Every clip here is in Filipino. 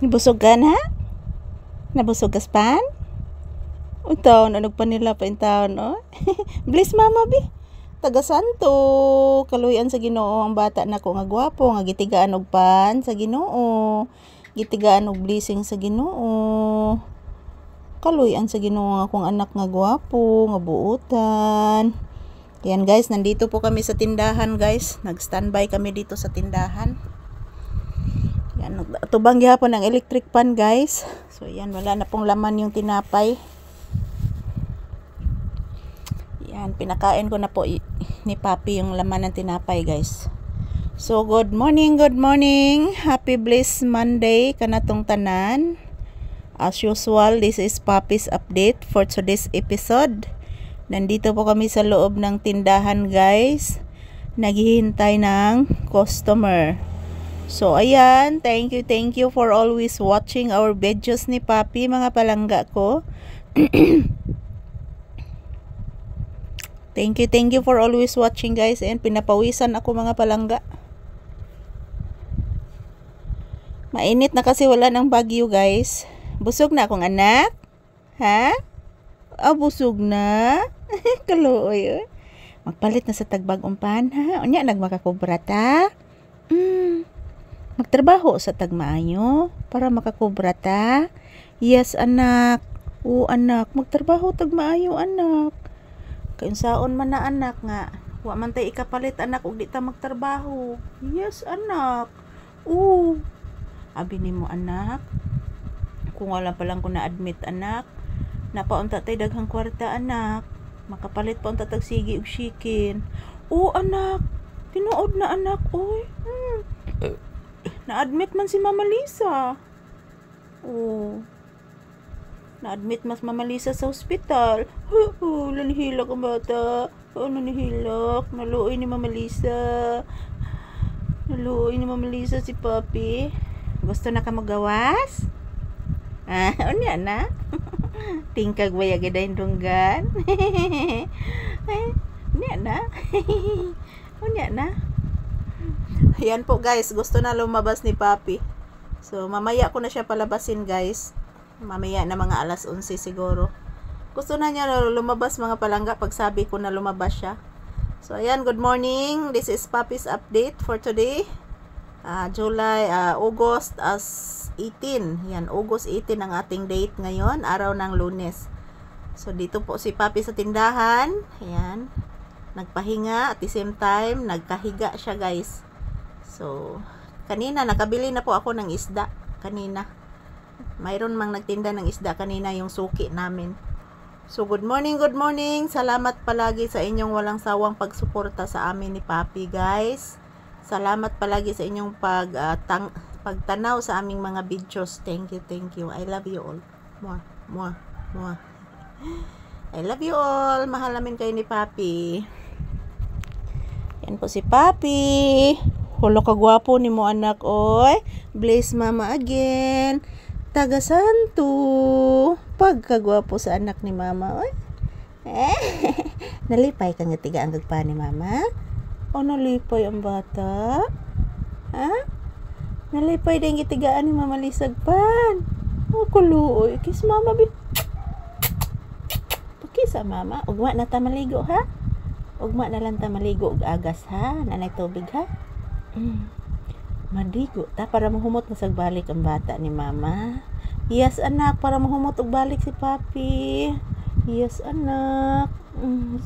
Nabusog ka na? Nabusog ka pan? O taon, anog pa nila pa in taon, oh. Bless mama, bi. Taga Santo, kaluyan sa Ginoo ang bata na ko nga gwapo, nga gitigaan og pan sa Ginoo. Gitigaan og blessing sa Ginoo. Kaluyan sa Ginoo nga akong anak nga gwapo, nga buutan. Yan guys, nandito po kami sa tindahan guys. Nag-standby kami dito sa tindahan. Yan, tubang gihapon ang electric pan guys. So yan, wala na pong laman yung tinapay. Yan, pinakain ko na po ni Papi yung laman ng tinapay guys. So good morning, good morning. Happy blessed Monday kanatong tanan. As usual, this is Papi's update for today's episode. Nandito po kami sa loob ng tindahan guys. Naghihintay ng customer. So ayan, thank you for always watching our videos ni Papi mga palangga ko. Thank you for always watching guys. And pinapawisan ako mga palangga. Mainit na kasi wala ng bagyo guys. Busog na akong anak. Ha? Busog na. Kaluoy. Magpalit na sa tagbagong pan ha. Unya nagmakakubra ta. Magtrabaho sa tagmaayo para makakubra ta. Yes anak. Oo anak, magtrabaho tagmaayo anak. Kaunsaon man na anak nga. Wa man tay ikapalit anak ug di ta magtrabaho. Yes anak. Oo. Abi nimo anak. Kung wala pa lang ko na-admit anak. Napaunta tay daghang kwarta anak. Makapalit pa unta tag sige ug chicken. Oo anak. Tinuod na anak oy. Na-admit man si Mama Lisa. Oo. Na-admit mas Mama Lisa sa ospital. Nanihilak ang bata. Nanihilak. Naluoy ni Mama Lisa. Naluoy ni Mama Lisa si Papi. Gusto na ka magawas? Unya na? Tingkag baya gadain runggan. Unya na? Unya na? Ayan po guys. Gusto na lumabas ni Papi. So mamaya ko na siya palabasin guys. Mamaya na mga alas 11 siguro. Gusto na niya lumabas mga palangga pag sabi ko na lumabas siya. So ayan, good morning. This is Papi's update for today. August 18. Yan, August 18 ang ating date ngayon, araw ng Lunes. So dito po si Papi sa tindahan. Ayan. Nagpahinga at the same time nagkahiga siya guys. So kanina nakabili na po ako ng isda kanina. Mayroon mang nagtinda ng isda kanina yung suki namin. So good morning, good morning. Salamat palagi sa inyong walang sawang pagsuporta sa amin ni Papi guys. Salamat palagi sa inyong pagtanaw sa aming mga videos. Thank you. I love you all. Mwah. I love you all. Mahal namin kayo ni Papi. Yan po si Papi. Hulo ka gwapo ni mo anak oy. Bless mama again. Taga Santo. Pagkagwapo sa anak ni mama oy. Nalipay ka nga tiga ang gagpa ni mama? O nalipay ang bata? Ha? Nalipay din gitigaan ni Mama Lisa pan. O kuluoy. Kiss mama bin. Pakisa mama. Ugma na ta maligo ha? Ugma na lang ta maligo ug agas ha? Nanay tubig ha? Madigo ta para mahumot na sagbalik ang bata ni mama. Yes anak, para mahumot og balik si Papi. Yes anak.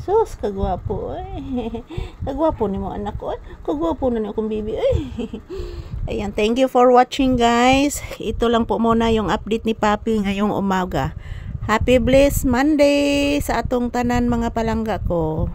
Sus kagwapo eh. Kagwapo ni mo anak ko. Kagwapo na ni akong bibi eh. Ayan, thank you for watching guys. Ito lang po muna yung update ni Papi ngayong umaga. Happy blessed Monday sa atong tanan mga palangga ko.